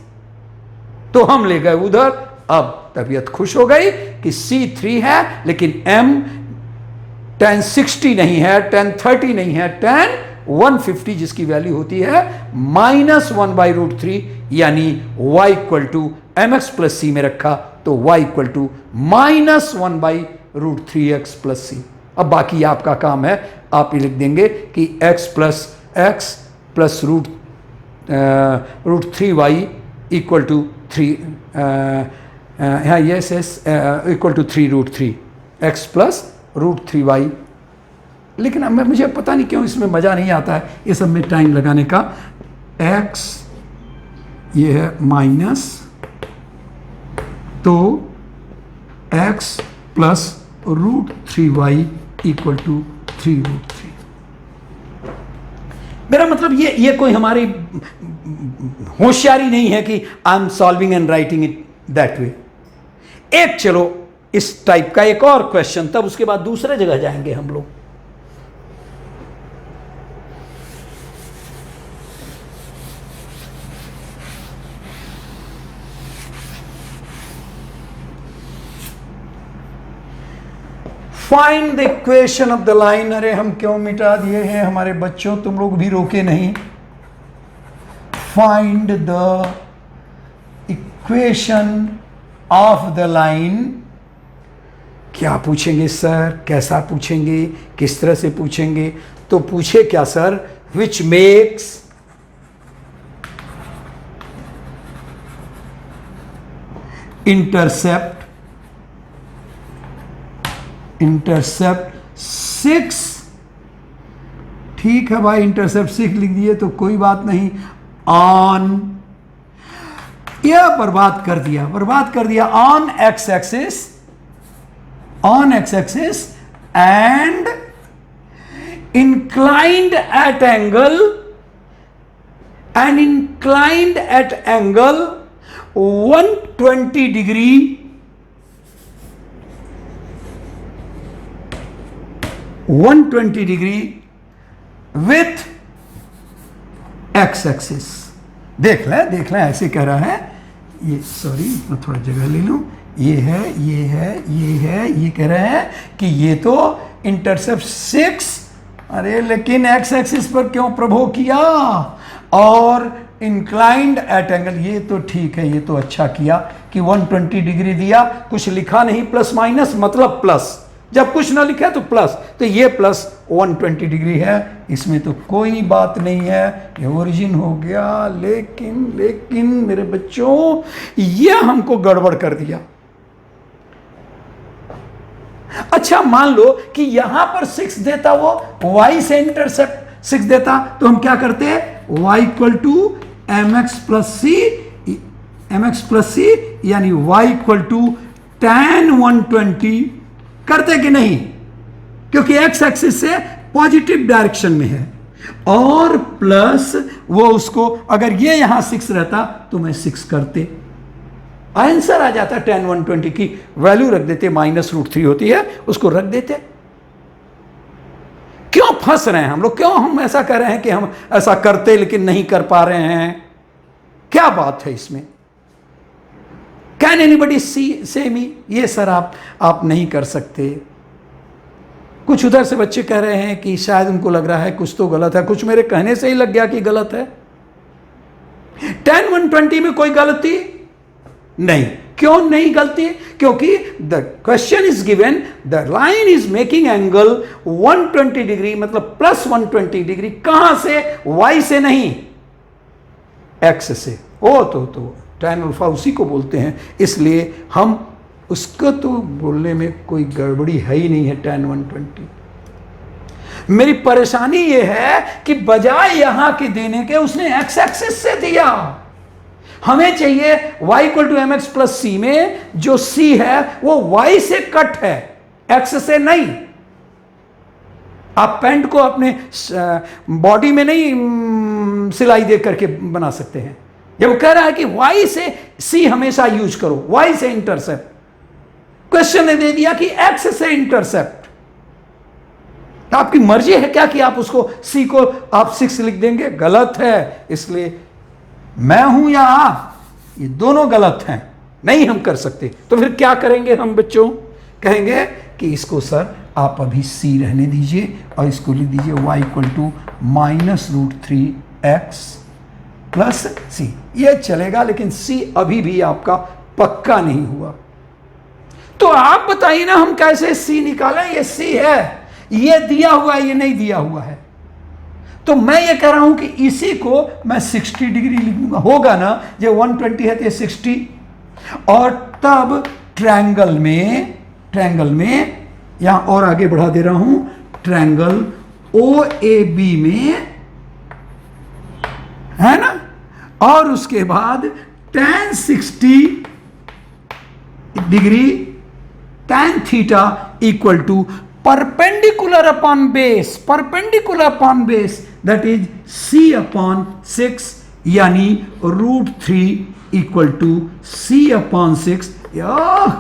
तो हम ले गए उधर। अब तबीयत खुश हो गई कि C3 है, लेकिन M tan 60 नहीं है, tan 30 नहीं है, tan 150, जिसकी वैल्यू होती है -1/√3, यानी y equal to mx plus c में रखा तो y equal to -1/√3x plus c। अब बाकी आपका काम है, आप ये लिख देंगे कि x plus √3y equal to 3, yes equal to 3√3 x plus √3y। लेकिन अब मुझे पता नहीं क्यों इसमें मज़ा नहीं आता है ये सब में टाइम लगाने का। x ये है माइनस, तो x plus √3y equal to 3√3। मेरा मतलब ये कोई हमारी होशियारी नहीं है कि I am solving and writing it that way. एक चलो इस टाइप का एक और क्वेश्चन, तब उसके बाद दूसरे जगह जाएंगे हम लोग। Find the equation of the line. अरे हम क्यों मिटा दिए हैं हमारे बच्चों, तुम लोग भी रोके नहीं। Find the equation of the line. क्या पूछेंगे सर, कैसा पूछेंगे, किस तरह से पूछेंगे? तो पूछे क्या सर, विच मेक्स इंटरसेप्ट 6। ठीक है भाई, इंटरसेप्ट 6 लिख दिए तो कोई बात नहीं। ऑन, यह बर्बाद कर दिया on x axis and inclined at angle 120 degree with x axis. देख लें ऐसे कह रहा है ये, सॉरी मैं थोड़ा जगह ले लूं। ये कह रहा है कि ये तो इंटरसेप्ट 6, अरे लेकिन एक्स एक्सिस पर क्यों प्रभो किया, और इंक्लाइंड एट एंगल, ये तो ठीक है, ये तो अच्छा किया कि 120 डिग्री दिया, कुछ लिखा नहीं प्लस माइनस मतलब प्लस, जब कुछ ना लिखा है तो प्लस, तो ये प्लस 120 डिग्री है, इसमें तो कोई बात नहीं है, ये ओरिजिन हो गया। लेकिन मेरे बच्चों ये हमको गड़बड़ कर दिया। अच्छा मान लो कि यहां पर 6 देता, वो y से इंटरसेप्ट 6 देता, तो हम क्या करते हैं, y equal to mx plus c, यानी y इक्वल टू tan 120 करते कि नहीं, क्योंकि x एक्सिस से पॉजिटिव डायरेक्शन में है, और प्लस वो उसको, अगर ये यहां 6 रहता तो मैं 6 करते, आंसर आ जाता। tan 120 की वैल्यू रख देते, -√3 होती है, उसको रख देते। क्यों फंस रहे हैं हम लोग, क्यों हम ऐसा कर रहे हैं कि हम ऐसा करते लेकिन नहीं कर पा रहे हैं? क्या बात है इसमें? कैन एनीबडी से मी? ये सर आप नहीं कर सकते। कुछ उधर से बच्चे कह रहे हैं कि शायद उनको लग रहा है कुछ तो गलत है, कुछ मेरे कहने से ही लग गया कि गलत है। tan 120 में कोई गलती नहीं। क्यों नहीं गलती? क्योंकि the question is given, the line is making angle 120 degree, मतलब +120 डिग्री। कहां से? y से नहीं, x से। ओ तो tan अल्फा उसी को बोलते हैं, इसलिए हम उसको तो बोलने में कोई गड़बड़ी है ही नहीं है। tan 120। मेरी परेशानी यह है कि बजाय यहां के देने के उसने x एक्सिस से दिया। हमें चाहिए y = mx + c में जो c है वो y से कट है, x से नहीं। आप पैंट को अपने बॉडी में नहीं सिलाई दे करके बना सकते हैं। जब कह रहा है कि y से c हमेशा यूज करो, y से इंटरसेप्ट, क्वेश्चन ने दे दिया कि x से इंटरसेप्ट। आपकी मर्जी है क्या कि आप उसको c को आप 6 लिख देंगे? गलत है। इसलिए मैं हूं या आप, ये दोनों गलत हैं, नहीं हम कर सकते। तो फिर क्या करेंगे हम बच्चों? कहेंगे कि इसको सर आप अभी c रहने दीजिए और इसको लिख दीजिए y = -√3x + c। ये चलेगा, लेकिन c अभी भी आपका पक्का नहीं हुआ। तो आप बताइए ना हम कैसे c निकालें? ये c है, ये दिया हुआ है, ये नहीं दिया हुआ है। तो मैं ये कह रहा हूं कि इसी को मैं 60 डिग्री लिख दूंगा। होगा ना? जो 120 है तो 60, और तब ट्रायंगल में यहां और आगे बढ़ा दे रहा हूं, ट्रायंगल OAB में, है ना? और उसके बाद tan 60 degree tan theta = perpendicular upon base, that is c/6, यानी √3 = c/6।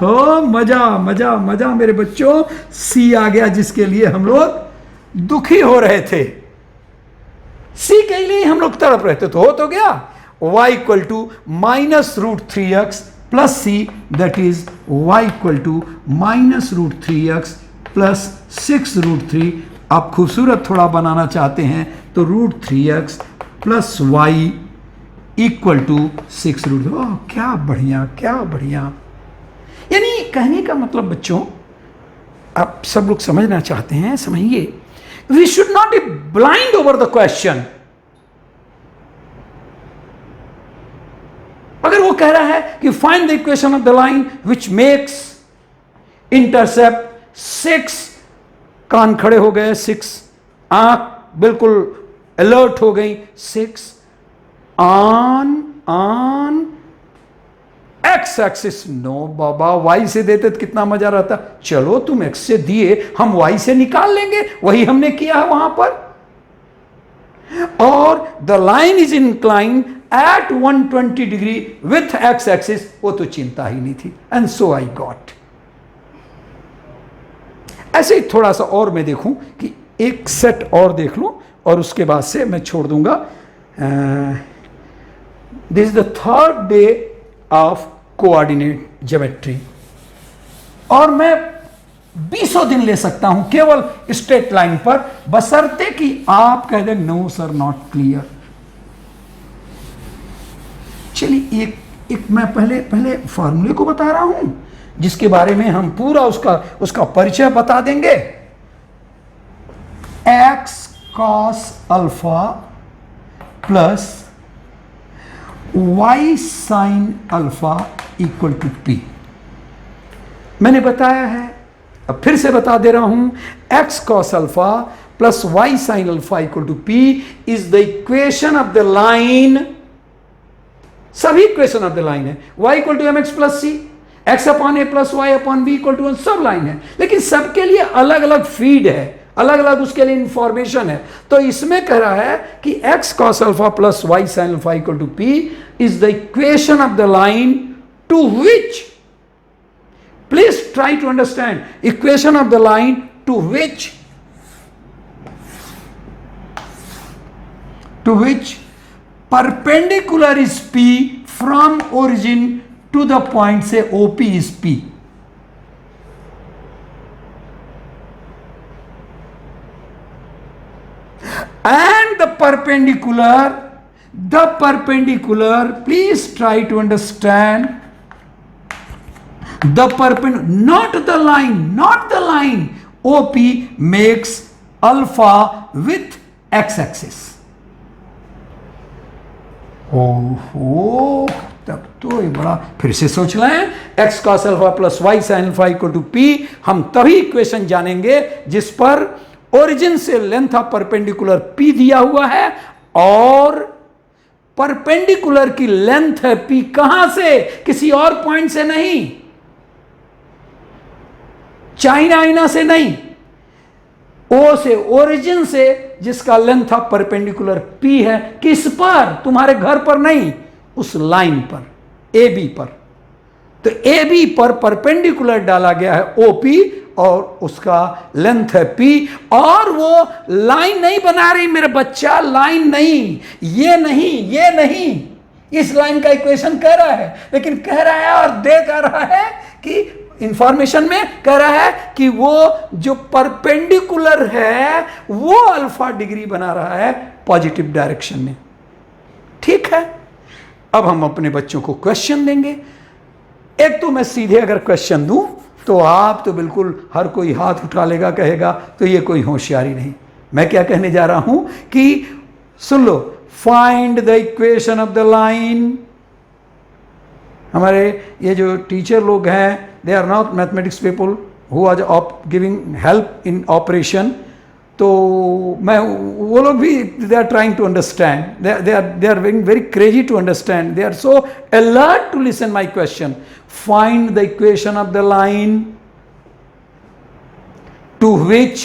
हो मजा मेरे बच्चों, c आ गया जिसके लिए हम लोग दुखी हो रहे थे, c के लिए हम लोग तड़प रहे थे। तो हो तो गया। y = -√3x + c, that is y = -√3x + 6√3। आप खूबसूरत थोड़ा बनाना चाहते हैं तो √3x + y = 6√3। क्या बढ़िया। यानी कहने का मतलब बच्चों, आप सब लोग समझना चाहते हैं, समझिए। We should not be blind over the question. अगर वो कह रहा है कि find the equation of the line which makes intercept 6, कान खड़े हो गए, 6, आंख बिल्कुल अलर्ट हो गई, 6 ऑन एक्स एक्सिस। नो बाबा, वाई से देते तो कितना मजा रहता। चलो तुम एक्स से दिए, हम वाई से निकाल लेंगे, वही हमने किया है वहां पर। और the line is incline at 120 degree with x axis, वो तो चिंता ही नहीं थी। And so I got. ऐसे ही थोड़ा सा और मैं देखूं कि एक सेट और देख लूं और उसके बाद से मैं छोड़ दूंगा। This is the 3rd day of coordinate geometry, और मैं 20 दिन ले सकता हूं केवल स्ट्रेट लाइन पर, बशर्ते कि आप कह दें नो सर नॉट क्लियर। चलिए एक मैं पहले फॉर्मूले को बता रहा हूं, जिसके बारे में हम पूरा उसका परिचय बता देंगे। x cos alpha plus y sin alpha equal to p। मैंने बताया है, अब फिर से बता दे रहा हूं, x cos alpha plus y sin alpha equal to p is the equation of the line. सभी इक्वेशन ऑफ द लाइन है। y equal to mx plus c, x/a plus y/b equal to 1, सब line है, लेकिन सबके लिए अलग अलग feed है, अलग अलग उसके लिए इंफॉर्मेशन है। तो इसमें कह रहा है कि x cos alpha plus y sin alpha equal to p is the equation of the line to which, please try to understand, equation of the line to which perpendicular is P from origin to the point, say OP is P. And the perpendicular, please try to understand, the perpendicular, not the line, OP makes alpha with x-axis. ओहो, तब तो ये बड़ा, फिर से सोच रहे हैं, x cos alpha plus y sin alpha equal to p, हम तभी इक्वेशन जानेंगे जिस पर ओरिजिन से लेंथ ऑफ परपेंडिकुलर p दिया हुआ है और परपेंडिकुलर की लेंथ है p कहां से, किसी और पॉइंट से नहीं, चाइना से नहीं, ओ से, ओरिजिन से, जिसका लेंथ ऑफ परपेंडिकुलर P है, किस पर, तुम्हारे घर पर नहीं, उस लाइन पर, AB पर। तो AB पर परपेंडिकुलर डाला गया है OP और उसका लेंथ है P, और वो लाइन नहीं बना रही मेरे बच्चा, लाइन नहीं, ये नहीं, इस लाइन का इक्वेशन कह रहा है, लेकिन कह रहा है और दे कर रहा है कि इंफॉर्मेशन में कह रहा है कि वो जो परपेंडिकुलर है वो अल्फा डिग्री बना रहा है पॉजिटिव डायरेक्शन में। ठीक है, अब हम अपने बच्चों को क्वेश्चन देंगे। एक तो मैं सीधे अगर क्वेश्चन दूं तो आप तो बिल्कुल हर कोई हाथ उठा लेगा, कहेगा तो ये कोई होशियारी नहीं। मैं क्या कहने जा रहा हूं कि सुन लो, find the equation of the line. हमारे ये जो टीचर लोग हैं, they are not mathematics people who are giving help in operation, तो मैं वो लोग भी they are trying to understand, they are very very crazy to understand, they are so alert to listen my question. Find the equation of the line to which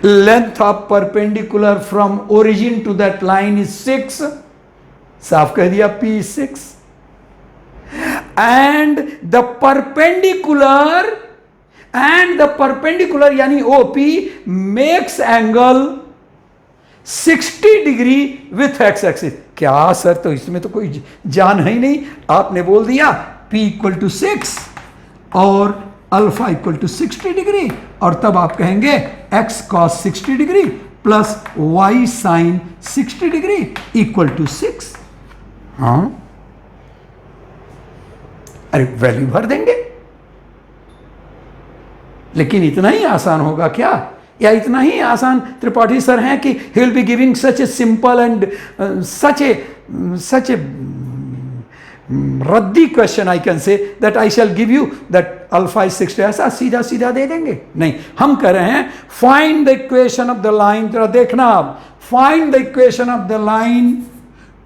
length of perpendicular from origin to that line is 6, साफ कह दिया P is 6, and the perpendicular यानी OP makes angle 60 degree with x axis। क्या sir, तो इसमें तो कोई जान है ही नहीं, आपने बोल दिया P इक्वल टू 6 और अल्फा इक्वल टू 60 डिग्री, और तब आप कहेंगे x cos 60 degree plus y sin 60 degree equal to 6। हाँ, अरे वैल्यू भर देंगे। लेकिन इतना ही आसान होगा क्या, या इतना ही आसान त्रिपाठी सर हैं कि he will be giving such a simple and such a रद्दी question, I can say that I shall give you that alpha is 60, ऐसा सीधा सीधा दे देंगे? नहीं, हम कह रहे हैं find the equation of the line. जरा देखना आप, find the equation of the line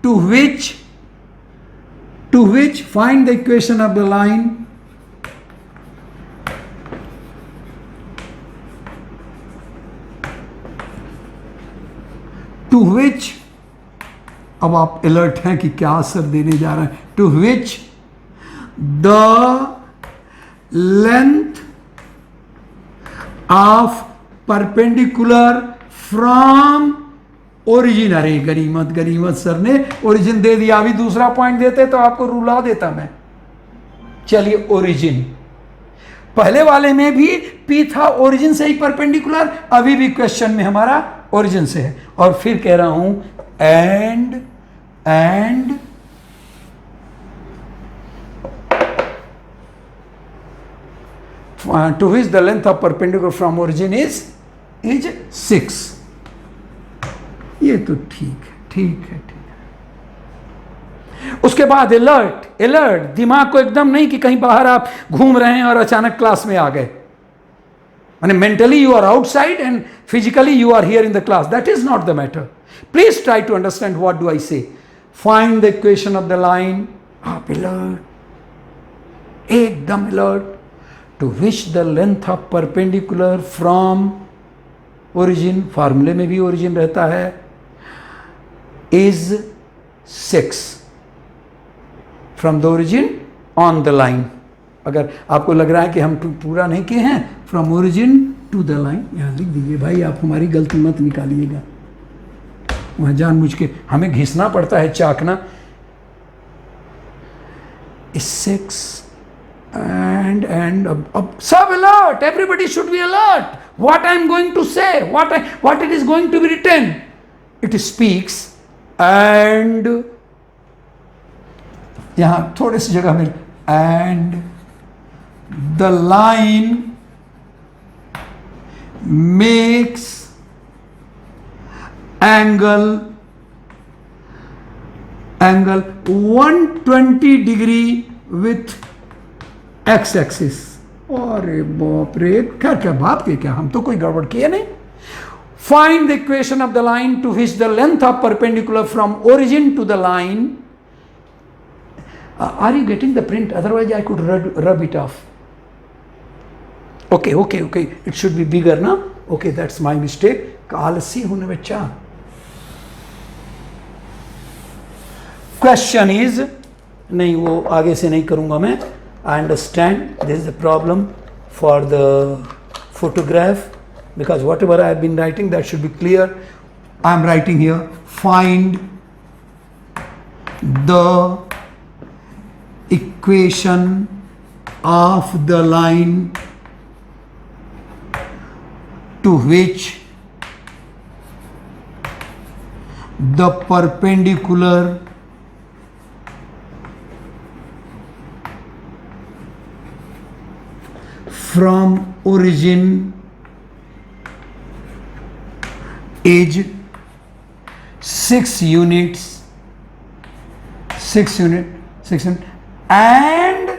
to which find the equation of the line to which, अब आप अलर्ट हैं कि क्या आंसर देने जा रहे हैं, to which the length of perpendicular from origin. अरे गनीमत सर ने ओरिजिन दे दिया, अभी दूसरा पॉइंट देते तो आपको रुला देता मैं। चलिए ओरिजिन, पहले वाले में भी P था ओरिजिन से ही परपेंडिकुलर, अभी भी क्वेश्चन में हमारा ओरिजिन से है, और फिर कह रहा हूं and to which the length of perpendicular from origin is 6। ये तो ठीक है। उसके बाद अलर्ट, दिमाग को एकदम नहीं कि कहीं बाहर आप घूम रहे हैं और अचानक क्लास में आ गए, माने mentally you are outside and physically you are here in the class, that is not the matter. Please try to understand what do I say. Find the equation of the line, आप alert, एकदम alert, to which the length of perpendicular from origin, फार्मूले में भी origin रहता है, is 6 from the origin on the line. अगर आपको लग रहा है कि हम पूरा नहीं किए हैं, from origin to the line यहाँ लिख दीजिए भाई, आप हमारी गलती मत निकालिएगा। वहाँ जानबूझ के हमें घिसना पड़ता है, चाकना। 6 and अब सब alert, everybody should be alert. What I am going to say, what it is going to be written, it speaks and यहाँ थोड़े सी जगह में and the line makes angle 120 degree with x axis. अरे बाप रे, क्या क्या बाप के क्या, हम तो कोई गड़बड़ किए नहीं। Find the equation of the line to which the length of perpendicular from origin to the line. Are you getting the print? Otherwise I could rub it off. Okay okay okay, it should be bigger ना। Okay, that's my mistake. आलसी हूं ना बच्चा। Question is, नहीं वो आगे से नहीं करूंगा मैं। I understand this is a problem for the photograph, because whatever I have been writing, that should be clear. I am writing here, find the equation of the line to which the perpendicular from origin is 6 units and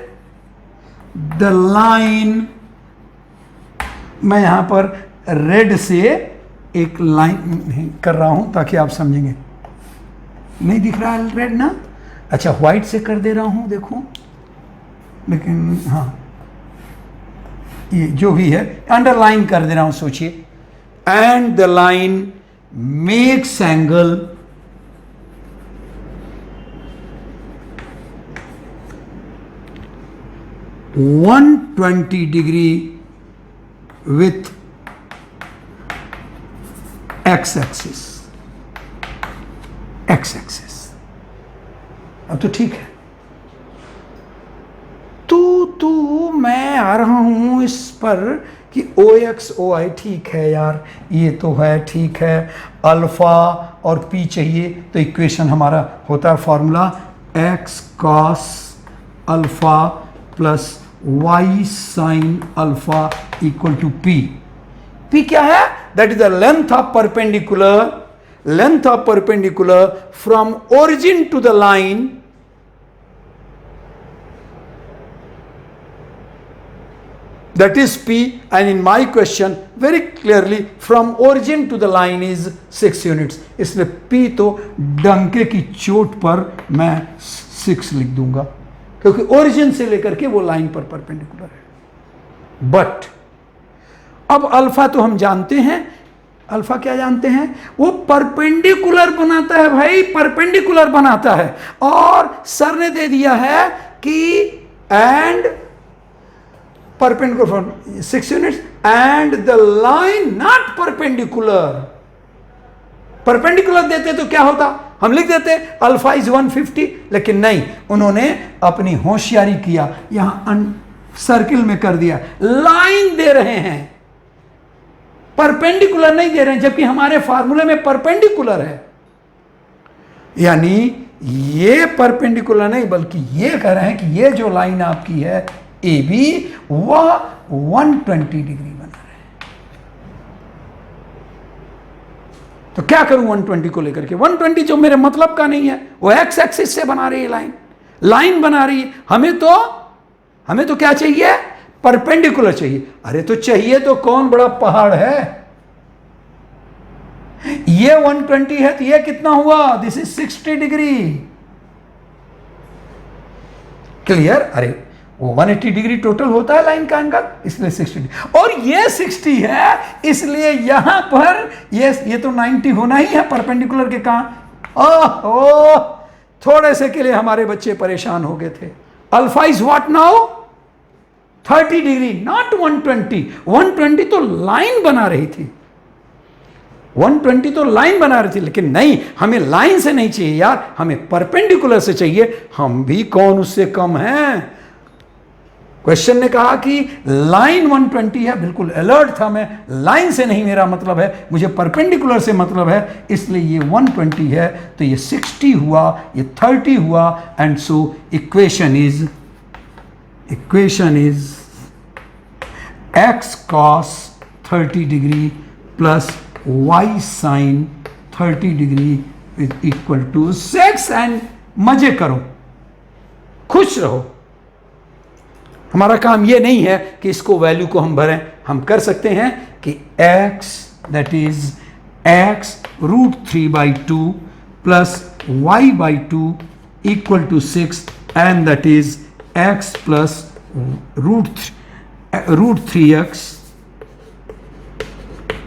the line, मैं यहां पर red से एक line कर रहा हूं ताकि आप समझेंगे। नहीं दिख रहा है रेड ना? अच्छा, व्हाइट से कर दे रहा हूं, देखो। लेकिन हाँ, ये जो भी है अंडरलाइन कर दे रहा हूं, सोचिए। And the line makes angle 120 degree with x axis. अब तो ठीक है। मैं आ रहा हूं इस पर कि OX/OI ठीक है यार, ये तो है ठीक है। अल्फा और पी चाहिए तो इक्वेशन हमारा होता है formula x cos alpha plus y sin alpha equal to p। p क्या है? That is the length of perpendicular from origin to the line. That is P, and in my question very clearly from origin to the line is 6 units. इसलिए P तो डंके की चोट पर मैं 6 लिख दूंगा, क्योंकि ओरिजिन से लेकर के वो लाइन पर परपेंडिकुलर है। बट अब अल्फा तो हम जानते हैं, अल्फा क्या जानते हैं? वो परपेंडिकुलर बनाता है भाई, परपेंडिकुलर बनाता है। और सर ने दे दिया है कि and perpendicular from 6 units and the line not perpendicular। Perpendicular देते तो क्या होता? हम लिख देते अल्फा इज 150, लेकिन नहीं, उन्होंने अपनी होशियारी किया, यहां सर्किल में कर दिया। लाइन दे रहे हैं, परपेंडिकुलर नहीं दे रहे हैं, जबकि हमारे फार्मूले में परपेंडिकुलर है। यानी ये परपेंडिकुलर नहीं, बल्कि ये कह रहे हैं कि ये जो लाइन आपकी है ए बी, वह 120 डिग्री बना रहे हैं। तो क्या करूं 120 को लेकर के? 120 जो मेरे मतलब का नहीं है, वो एक्स एक्सिस से बना रही है लाइन बना रही है। हमें तो क्या चाहिए? परपेंडिकुलर चाहिए। अरे तो चाहिए तो कौन बड़ा पहाड़ है? ये 120 है तो ये कितना हुआ? This is 60 degree. क्लियर? अरे वो 180 डिग्री टोटल होता है लाइन का एंगल, इसलिए 60 डिग्री। और ये 60 है, इसलिए यहां पर ये तो 90 होना ही है परपेंडिकुलर के। कहां? ओह, थोड़े से के लिए हमारे बच्चे परेशान हो गए थे। Alpha is what now? 30 degree, not 120। 120 तो लाइन बना रही थी, 120 तो लाइन बना रही थी, लेकिन नहीं, हमें लाइन से नहीं चाहिए यार, हमें परपेंडिकुलर से चाहिए। हम भी कौन उससे कम हैं? क्वेश्चन ने कहा कि लाइन 120 है, बिल्कुल अलर्ट था मैं, लाइन से नहीं मेरा मतलब है, मुझे परपेंडिकुलर से मतलब है, इसलिए ये 120 है, तो ये 60 हुआ, ये 30 हुआ, and so equation is x cos 30 degree plus y sin 30 degree is equal to 6। And मजे करो, खुश रहो। हमारा काम ये नहीं है कि इसको वैल्यू को हम भरें, हम कर सकते हैं कि x that is x √3/2 plus y/2 equal to 6, and that is x plus √3x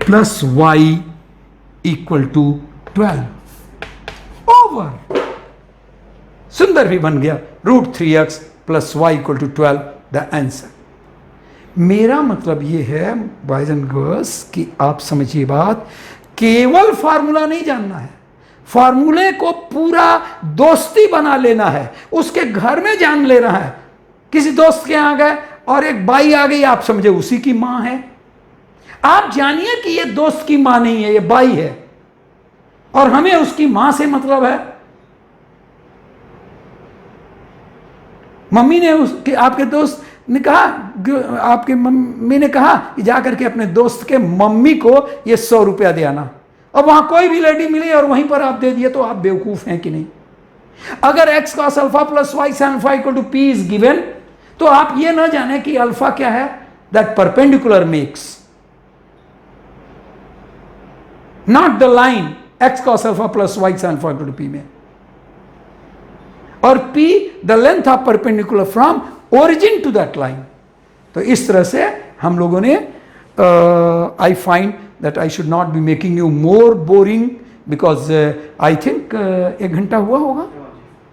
plus y equal to 12। Over, सुंदर भी बन गया, √3x plus y equal to 12 the answer. मेरा मतलब ये है बॉयज एंड गर्ल्स कि आप समझिए बात, केवल फार्मूला नहीं जानना है, फार्मूले को पूरा दोस्ती बना लेना है, उसके घर में जान लेना है। किसी दोस्त के यहाँ गए और एक बाई आ गई, आप समझे उसी की मां है, आप जानिए कि ये दोस्त की मां नहीं है, ये बाई है, और हमें उसकी मां से मतलब है। मम्मी ने उसके, आपके दोस्त ने कहा, आपके मम्मी ने कहा कि जाकर के अपने दोस्त के मम्मी को ये 100 रुपया दे आना, अब वहां कोई भी लेडी मिली और वहीं पर आप दे दिए, तो आप बेवकूफ हैं कि नहीं? अगर x cos alpha plus y sin alpha equal to p is given, तो आप ये ना जाने कि अल्फा क्या है, that perpendicular makes, not the line x cos alpha plus y sin alpha equal to p में, और p the length of perpendicular from origin to that line. तो इस तरह से हम लोगों ने, I find that I should not be making you more boring, because I think 1 घंटा हुआ होगा,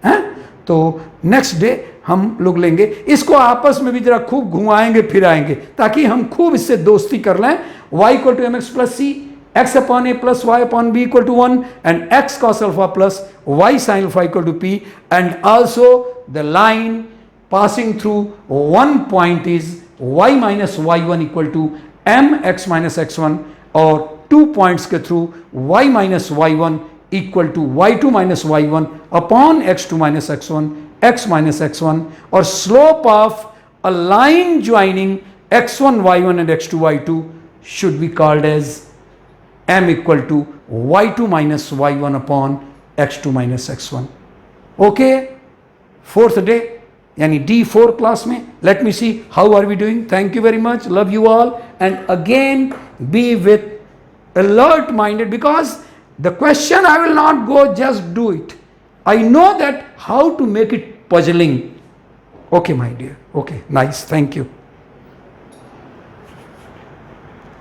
हैं? तो नेक्स्ट डे हम लोग लेंगे इसको, आपस में भी जरा खूब घुमाएंगे फिराएंगे, ताकि हम खूब इससे दोस्ती कर लें। y equal to mx plus c, x upon a plus y upon b equal to 1, and x cos alpha plus y sin alpha equal to p, and also the line passing through one point is y minus y1 equal to mx minus x1, और 2 points के through y minus y1 equal to y2 minus y1 upon x2 minus x1, x minus x1, और slope of a line joining x1 y1 and x2 y2 should be called as m equal to y2 minus y1 upon x2 minus x1. Okay, 4th day यानी D4 class में। Let me see how are we doing. Thank you very much, love you all, and again be with alert minded, because the question I will not go just do it, I know that how to make it puzzling. Okay my dear, okay, nice, thank you.